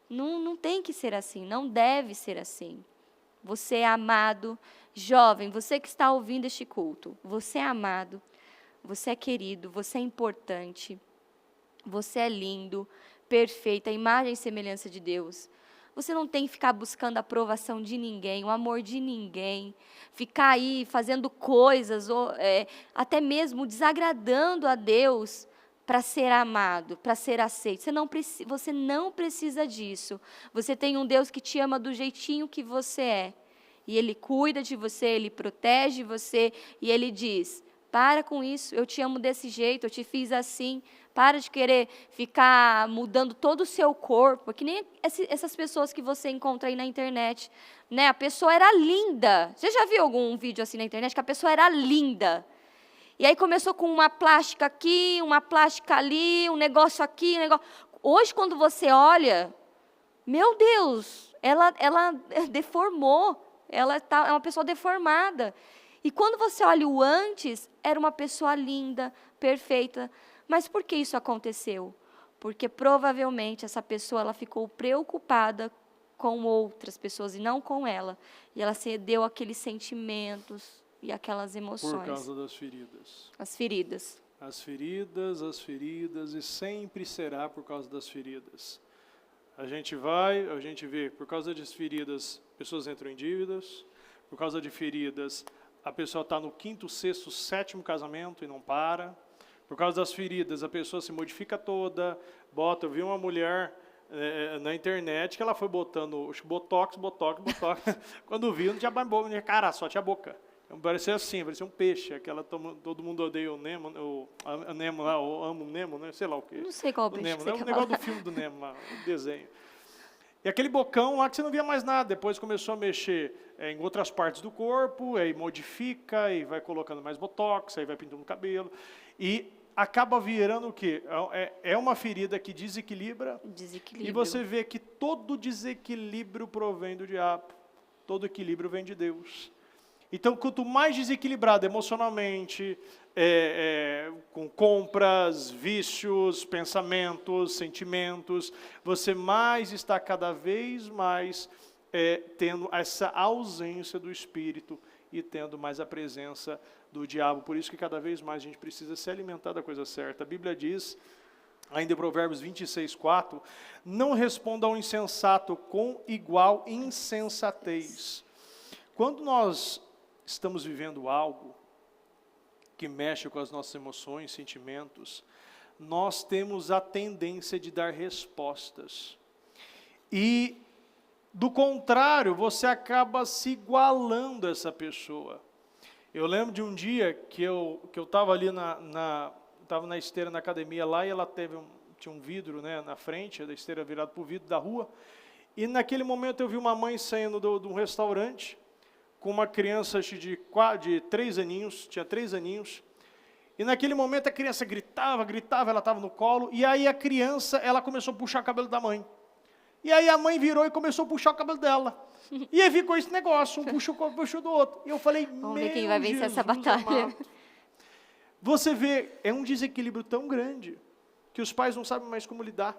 Não tem que ser assim, não deve ser assim. Você é amado. Jovem, você que está ouvindo este culto, você é amado, você é querido, você é importante, você é lindo, perfeito, a imagem e semelhança de Deus. Você não tem que ficar buscando a aprovação de ninguém, o amor de ninguém, ficar aí fazendo coisas, ou até mesmo desagradando a Deus para ser amado, para ser aceito. Você não precisa disso. Você tem um Deus que te ama do jeitinho que você é. E Ele cuida de você, Ele protege você, e Ele diz, para com isso, eu te amo desse jeito, eu te fiz assim, para de querer ficar mudando todo o seu corpo, que nem essas pessoas que você encontra aí na internet, né? A pessoa era linda, você já viu algum vídeo assim na internet, que a pessoa era linda, e aí começou com uma plástica aqui, uma plástica ali, um negócio aqui, um negócio... Hoje, quando você olha, meu Deus, ela deformou, é uma pessoa deformada. E quando você olha o antes, era uma pessoa linda, perfeita. Mas por que isso aconteceu? Porque provavelmente essa pessoa ela ficou preocupada com outras pessoas e não com ela. E ela cedeu aqueles sentimentos e aquelas emoções. Por causa das feridas. As feridas. As feridas, e sempre será por causa das feridas. A gente vê, por causa das feridas, pessoas entram em dívidas, por causa de feridas, a pessoa está no 5º, 6º, 7º casamento e não para. Por causa das feridas, a pessoa se modifica toda, eu vi uma mulher na internet que ela foi botando botox, quando viu, não tinha boca, cara, só tinha boca. Parecia assim, parecia um peixe, todo mundo odeia o Nemo, o Nemo lá, ou ama o Nemo, né? Sei lá o quê. Não sei qual o peixe Nemo, que você né? quer O negócio falar. do filme do Nemo lá, o desenho. E aquele bocão lá que você não via mais nada, depois começou a mexer em outras partes do corpo, aí modifica, e vai colocando mais botox, aí vai pintando o cabelo, e acaba virando o quê? É uma ferida que desequilibra, e você vê que todo desequilíbrio provém do diabo, todo equilíbrio vem de Deus. Então, quanto mais desequilibrado emocionalmente, com compras, vícios, pensamentos, sentimentos, você mais está cada vez mais tendo essa ausência do Espírito e tendo mais a presença do diabo. Por isso que cada vez mais a gente precisa se alimentar da coisa certa. A Bíblia diz, ainda em Provérbios 26:4, não responda ao insensato com igual insensatez. Quando nós estamos vivendo algo que mexe com as nossas emoções, sentimentos, nós temos a tendência de dar respostas. E, do contrário, você acaba se igualando a essa pessoa. Eu lembro de um dia que eu estava ali estava na esteira na academia lá, e ela tinha um vidro, né, na frente da esteira virado para o vidro da rua, E naquele momento eu vi uma mãe saindo de um restaurante com uma criança de 3 aninhos, tinha 3 aninhos. E naquele momento a criança gritava, ela estava no colo, e aí a criança, ela começou a puxar o cabelo da mãe. E aí a mãe virou e começou a puxar o cabelo dela. E aí ficou esse negócio, um puxou do outro. E eu falei, Vamos ver quem vai vencer essa batalha. Amado. Você vê, é um desequilíbrio tão grande, que os pais não sabem mais como lidar.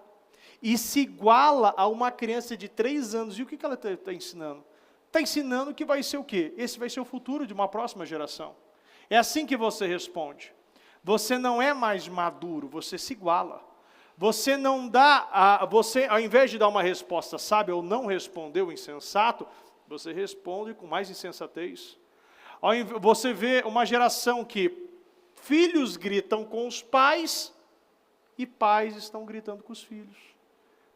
E se iguala a uma criança de 3 anos. E o que ela está ensinando? Está ensinando que vai ser o quê? Esse vai ser o futuro de uma próxima geração. É assim que você responde. Você não é mais maduro, você se iguala. Você não dá, você, ao invés de dar uma resposta sábia ou não responder o insensato, você responde com mais insensatez. Você vê uma geração que filhos gritam com os pais e pais estão gritando com os filhos.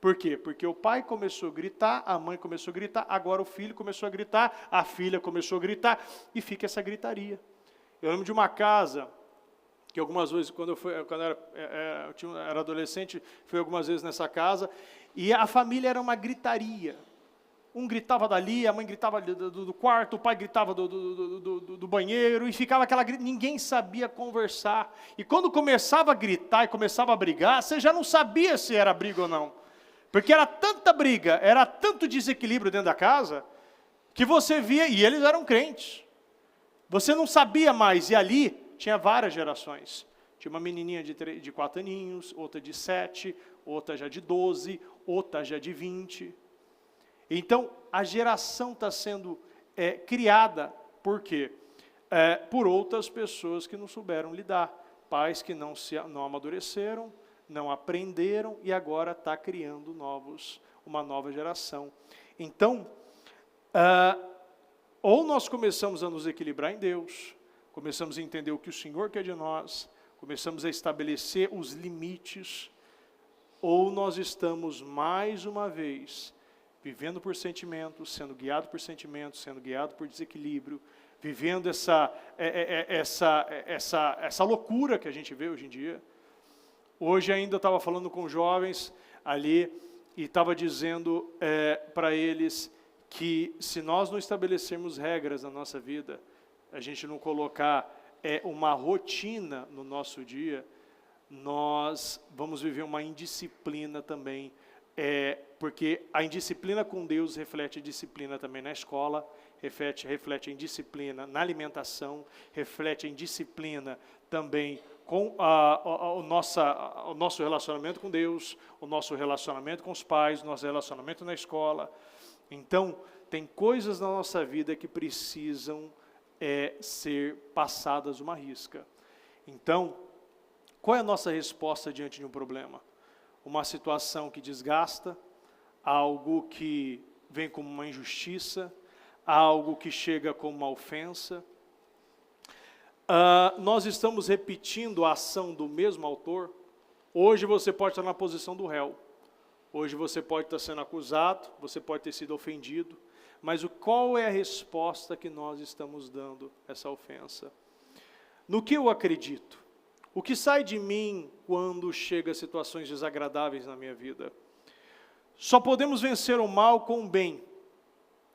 Por quê? Porque o pai começou a gritar, a mãe começou a gritar, agora o filho começou a gritar, a filha começou a gritar, e fica essa gritaria. Eu lembro de uma casa, que algumas vezes, quando eu era adolescente, fui algumas vezes nessa casa, e a família era uma gritaria. Um gritava dali, a mãe gritava do quarto, o pai gritava do banheiro, e ficava aquela gritaria, ninguém sabia conversar. E quando começava a gritar e começava a brigar, você já não sabia se era briga ou não. Porque era tanta briga, era tanto desequilíbrio dentro da casa, que você via, e eles eram crentes. Você não sabia mais, e ali tinha várias gerações. Tinha uma menininha de 4 aninhos, outra de 7, outra já de 12, outra já de 20. Então, a geração está sendo criada, por quê? Por outras pessoas que não souberam lidar. Pais que não amadureceram, não aprenderam e agora está criando uma nova geração. Então, ou nós começamos a nos equilibrar em Deus, começamos a entender o que o Senhor quer de nós, começamos a estabelecer os limites, ou nós estamos, mais uma vez, vivendo por sentimentos, sendo guiado por sentimentos, sendo guiado por desequilíbrio, vivendo essa loucura que a gente vê hoje em dia. Hoje ainda eu estava falando com jovens ali e estava dizendo para eles que se nós não estabelecermos regras na nossa vida, a gente não colocar uma rotina no nosso dia, nós vamos viver uma indisciplina também, porque a indisciplina com Deus reflete a disciplina também na escola, reflete a indisciplina na alimentação, reflete a indisciplina também com o nosso relacionamento com Deus, o nosso relacionamento com os pais, o nosso relacionamento na escola. Então, tem coisas na nossa vida que precisam ser passadas uma risca. Então, qual é a nossa resposta diante de um problema? Uma situação que desgasta, algo que vem como uma injustiça, algo que chega como uma ofensa. Nós estamos repetindo a ação do mesmo autor. Hoje você pode estar na posição do réu. Hoje você pode estar sendo acusado, você pode ter sido ofendido. Mas qual é a resposta que nós estamos dando a essa ofensa? No que eu acredito? O que sai de mim quando chega a situações desagradáveis na minha vida? Só podemos vencer o mal com o bem.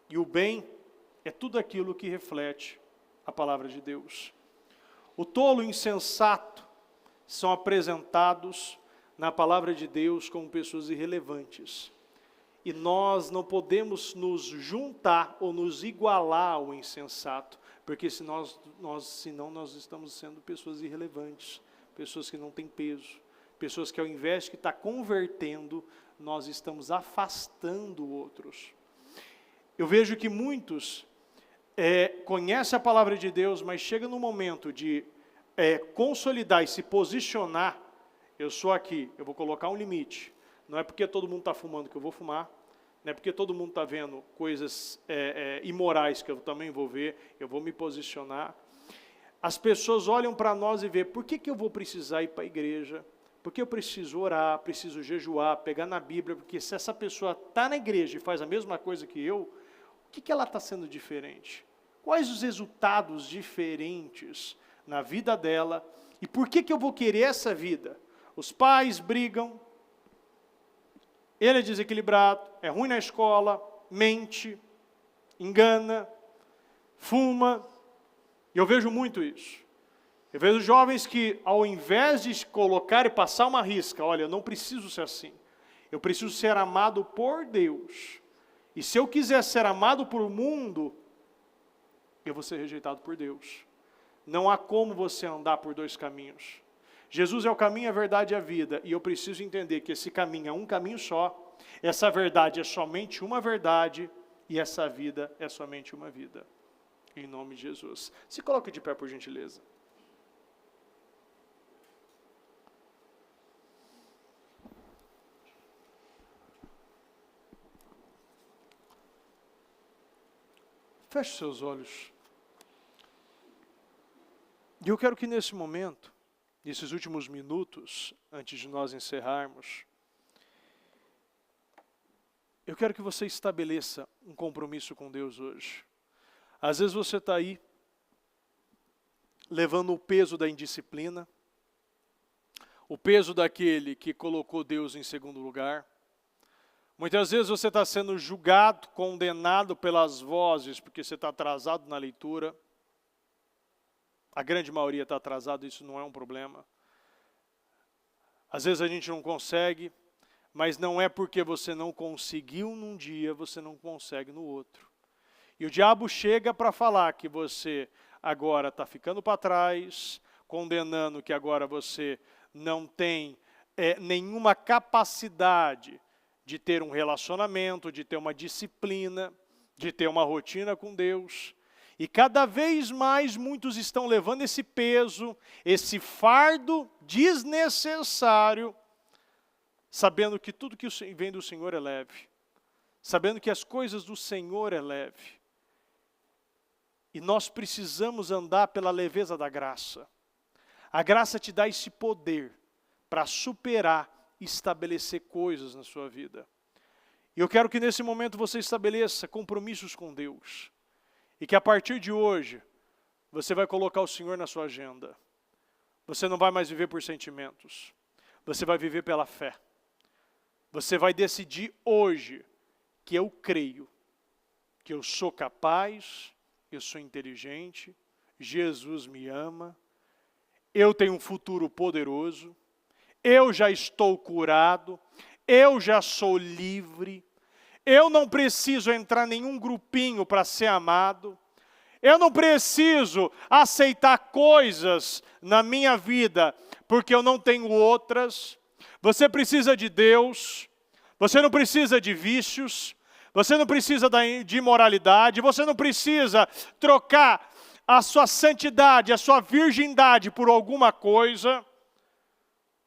E o bem é tudo aquilo que reflete a palavra de Deus. O tolo e o insensato são apresentados na palavra de Deus como pessoas irrelevantes. E nós não podemos nos juntar ou nos igualar ao insensato, porque senão nós estamos sendo pessoas irrelevantes, pessoas que não têm peso, pessoas que ao invés de estar convertendo, nós estamos afastando outros. Eu vejo que muitos conhecem a palavra de Deus, mas chega no momento de consolidar e se posicionar. Eu sou aqui, eu vou colocar um limite. Não é porque todo mundo está fumando que eu vou fumar, não é porque todo mundo está vendo coisas imorais que eu também vou ver, eu vou me posicionar. As pessoas olham para nós e veem, por que eu vou precisar ir para a igreja? Porque eu preciso orar, preciso jejuar, pegar na Bíblia, porque se essa pessoa está na igreja e faz a mesma coisa que eu, o que ela está sendo diferente? Quais os resultados diferentes na vida dela? E por que eu vou querer essa vida? Os pais brigam, ele é desequilibrado, é ruim na escola, mente, engana, fuma. E eu vejo muito isso. Eu vejo jovens que, ao invés de colocar e passar uma risca, olha, eu não preciso ser assim. Eu preciso ser amado por Deus. E se eu quiser ser amado por mundo, eu vou ser rejeitado por Deus. Não há como você andar por dois caminhos. Jesus é o caminho, a verdade e a vida. E eu preciso entender que esse caminho é um caminho só. Essa verdade é somente uma verdade. E essa vida é somente uma vida. Em nome de Jesus. Se coloque de pé, por gentileza. Feche seus olhos. E eu quero que nesse momento, nesses últimos minutos, antes de nós encerrarmos, eu quero que você estabeleça um compromisso com Deus hoje. Às vezes você está aí, levando o peso da indisciplina, o peso daquele que colocou Deus em segundo lugar. Muitas vezes você está sendo julgado, condenado pelas vozes, porque você está atrasado na leitura. A grande maioria está atrasado, isso não é um problema. Às vezes a gente não consegue, mas não é porque você não conseguiu num dia, você não consegue no outro. E o diabo chega para falar que você agora está ficando para trás, condenando que agora você não tem nenhuma capacidade de ter um relacionamento, de ter uma disciplina, de ter uma rotina com Deus. E cada vez mais muitos estão levando esse peso, esse fardo desnecessário, sabendo que tudo que vem do Senhor é leve, sabendo que as coisas do Senhor é leve. E nós precisamos andar pela leveza da graça. A graça te dá esse poder para superar e estabelecer coisas na sua vida. E eu quero que nesse momento você estabeleça compromissos com Deus. E que a partir de hoje, você vai colocar o Senhor na sua agenda. Você não vai mais viver por sentimentos. Você vai viver pela fé. Você vai decidir hoje que eu creio, que eu sou capaz, eu sou inteligente, Jesus me ama, eu tenho um futuro poderoso, eu já estou curado, eu já sou livre, eu não preciso entrar em nenhum grupinho para ser amado, eu não preciso aceitar coisas na minha vida, porque eu não tenho outras. Você precisa de Deus, você não precisa de vícios, você não precisa de imoralidade, você não precisa trocar a sua santidade, a sua virgindade por alguma coisa.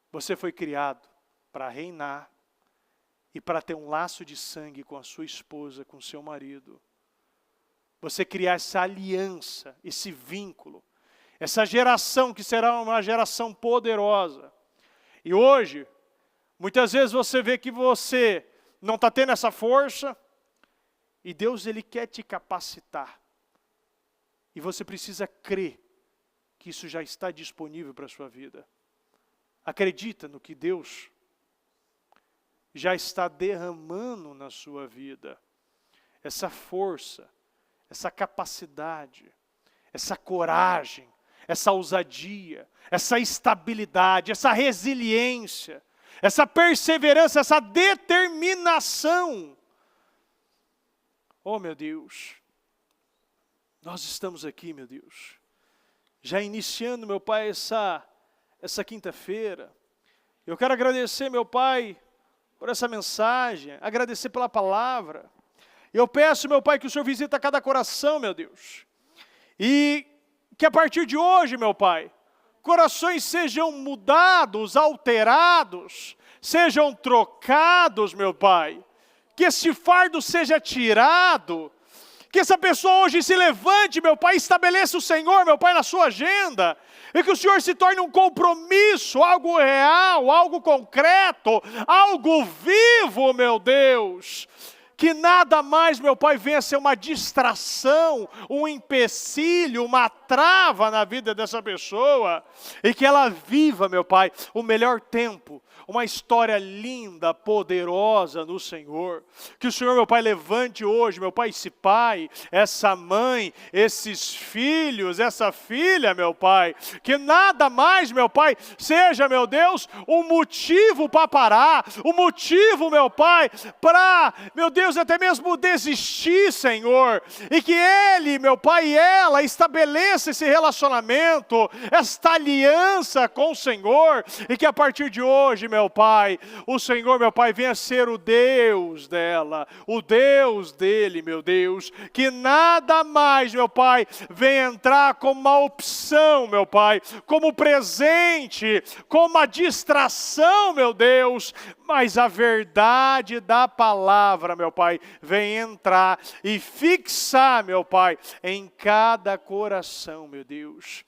Você foi criado para reinar e para ter um laço de sangue com a sua esposa, com o seu marido. Você criar essa aliança, esse vínculo, essa geração que será uma geração poderosa. E hoje, muitas vezes você vê que você não está tendo essa força, e Deus Ele quer te capacitar. E você precisa crer que isso já está disponível para a sua vida. Acredita no que Deus já está derramando na sua vida. Essa força, essa capacidade, essa coragem, essa ousadia, essa estabilidade, essa resiliência, essa perseverança, essa determinação. Oh, meu Deus, nós estamos aqui, meu Deus, já iniciando, meu Pai, essa quinta-feira. Eu quero agradecer, meu Pai, por essa mensagem, agradecer pela palavra. Eu peço, meu Pai, que o Senhor visita cada coração, meu Deus. E que a partir de hoje, meu Pai, corações sejam mudados, alterados, sejam trocados, meu Pai. Que esse fardo seja tirado. Que essa pessoa hoje se levante, meu Pai, estabeleça o Senhor, meu Pai, na sua agenda. E que o Senhor se torne um compromisso, algo real, algo concreto, algo vivo, meu Deus. que nada mais, meu Pai, venha ser uma distração, um empecilho, uma trava na vida dessa pessoa, e que ela viva, meu Pai, o melhor tempo, uma história linda, poderosa no Senhor. Que o Senhor, meu Pai, levante hoje, meu Pai, esse pai, essa mãe, esses filhos, essa filha, meu Pai, que nada mais, meu Pai, seja, meu Deus, um motivo para parar, um motivo, meu Pai, para, meu Deus, até mesmo desistir, Senhor, e que ele, meu Pai, e ela estabeleça esse relacionamento, esta aliança com o Senhor, e que a partir de hoje, meu Pai, o Senhor, meu Pai, venha ser o Deus dela, o Deus dele, meu Deus, que nada mais, meu Pai, venha entrar como uma opção, meu Pai, como presente, como uma distração, meu Deus, mas a verdade da palavra, meu Pai, vem entrar e fixar, meu Pai, em cada coração, meu Deus.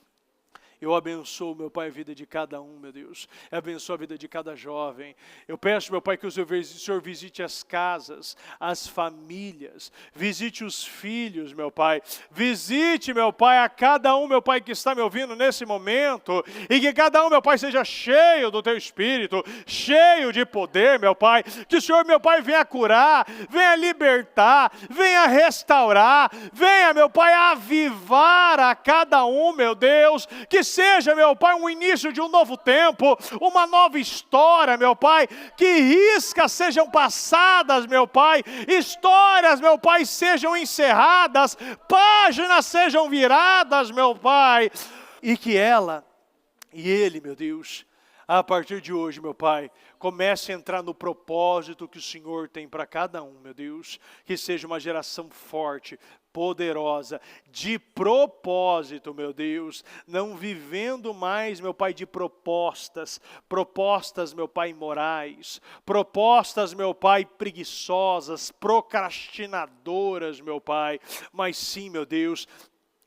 Eu abençoo, meu Pai, a vida de cada um, meu Deus. Eu abençoo a vida de cada jovem. Eu peço, meu Pai, que o Senhor visite as casas, as famílias. Visite os filhos, meu Pai. Visite, meu Pai, a cada um, meu Pai, que está me ouvindo nesse momento. E que cada um, meu Pai, seja cheio do Teu Espírito, cheio de poder, meu Pai. Que o Senhor, meu Pai, venha curar, venha libertar, venha restaurar. Venha, meu Pai, avivar a cada um, meu Deus. Que seja, meu Pai, um início de um novo tempo, uma nova história, meu Pai, que riscas sejam passadas, meu Pai, histórias, meu Pai, sejam encerradas, páginas sejam viradas, meu Pai, e que ela e ele, meu Deus, a partir de hoje, meu Pai, comece a entrar no propósito que o Senhor tem para cada um, meu Deus, que seja uma geração forte, poderosa, de propósito, meu Deus, não vivendo mais, meu Pai, de propostas, meu Pai, imorais, propostas, meu Pai, preguiçosas, procrastinadoras, meu Pai, mas sim, meu Deus,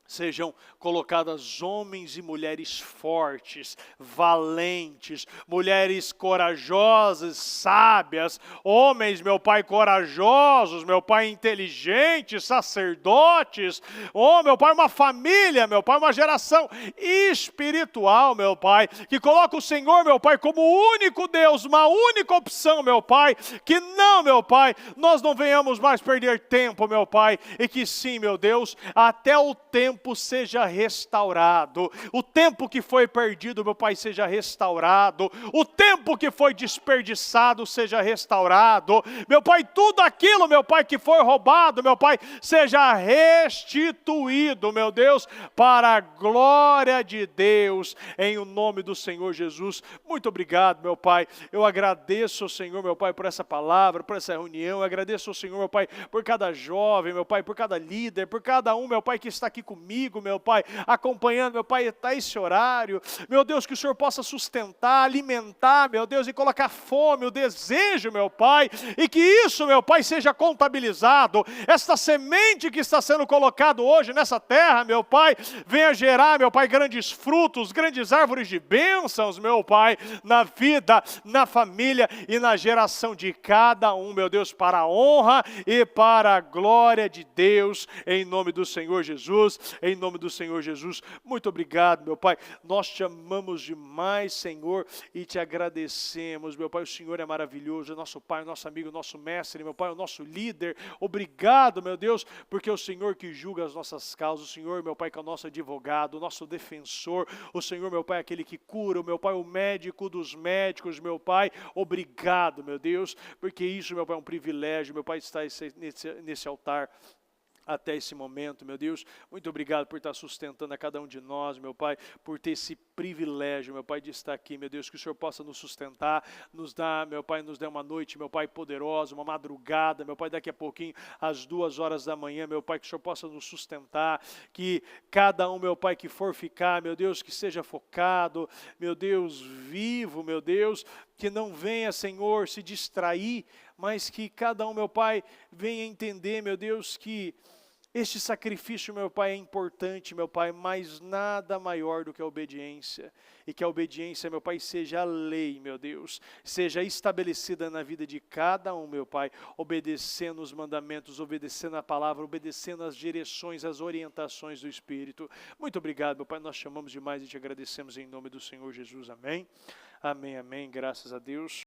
sejam colocadas homens e mulheres fortes, valentes, mulheres corajosas, sábias, homens, meu Pai, corajosos, meu Pai, inteligentes, sacerdotes, oh, meu Pai, uma família, meu Pai, uma geração espiritual, meu Pai, que coloca o Senhor, meu Pai, como o único Deus, uma única opção, meu Pai, que não, meu Pai, nós não venhamos mais perder tempo, meu Pai, e que sim, meu Deus, até o tempo seja restaurado, o tempo que foi perdido, meu Pai, seja restaurado, o tempo que foi desperdiçado seja restaurado, meu Pai, tudo aquilo, meu Pai, que foi roubado, meu Pai, seja restituído, meu Deus, para a glória de Deus, em o nome do Senhor Jesus. Muito obrigado, meu Pai, eu agradeço ao Senhor, meu Pai, por essa palavra, por essa reunião, eu agradeço ao Senhor, meu Pai, por cada jovem, meu Pai, por cada líder, por cada um, meu Pai, que está aqui comigo, meu Pai, acompanhando, meu Pai, até esse horário, meu Deus, que o Senhor possa sustentar, alimentar, meu Deus, e colocar fome, o desejo, meu Pai, e que isso, meu Pai, seja contabilizado, esta semente que está sendo colocada hoje nessa terra, meu Pai, venha gerar, meu Pai, grandes frutos, grandes árvores de bênçãos, meu Pai, na vida, na família e na geração de cada um, meu Deus, para a honra e para a glória de Deus, em nome do Senhor Jesus, em nome do Senhor Jesus. Muito obrigado, meu Pai, nós te amamos demais, Senhor, e te agradecemos, meu Pai, o Senhor é maravilhoso, é nosso Pai, nosso amigo, nosso mestre, meu Pai, o nosso líder, obrigado, meu Deus, porque é o Senhor que julga as nossas causas, o Senhor, meu Pai, que é o nosso advogado, o nosso defensor, o Senhor, meu Pai, é aquele que cura, o meu Pai, o médico dos médicos, meu Pai, obrigado, meu Deus, porque isso, meu Pai, é um privilégio, meu Pai, estar nesse altar, até esse momento, meu Deus, muito obrigado por estar sustentando a cada um de nós, meu Pai, por ter esse privilégio, meu Pai, de estar aqui, meu Deus, que o Senhor possa nos sustentar, nos dar, meu Pai, nos dê uma noite, meu Pai, poderosa, uma madrugada, meu Pai, daqui a pouquinho, às 2 horas da manhã, meu Pai, que o Senhor possa nos sustentar, que cada um, meu Pai, que for ficar, meu Deus, que seja focado, meu Deus, vivo, meu Deus, que não venha, Senhor, se distrair, mas que cada um, meu Pai, venha entender, meu Deus, que Este sacrifício, meu Pai, é importante, meu Pai, mas nada maior do que a obediência. E que a obediência, meu Pai, seja a lei, meu Deus, seja estabelecida na vida de cada um, meu Pai, obedecendo os mandamentos, obedecendo a palavra, obedecendo as direções, as orientações do Espírito. Muito obrigado, meu Pai, nós chamamos demais e te agradecemos em nome do Senhor Jesus. Amém. Amém, amém, graças a Deus.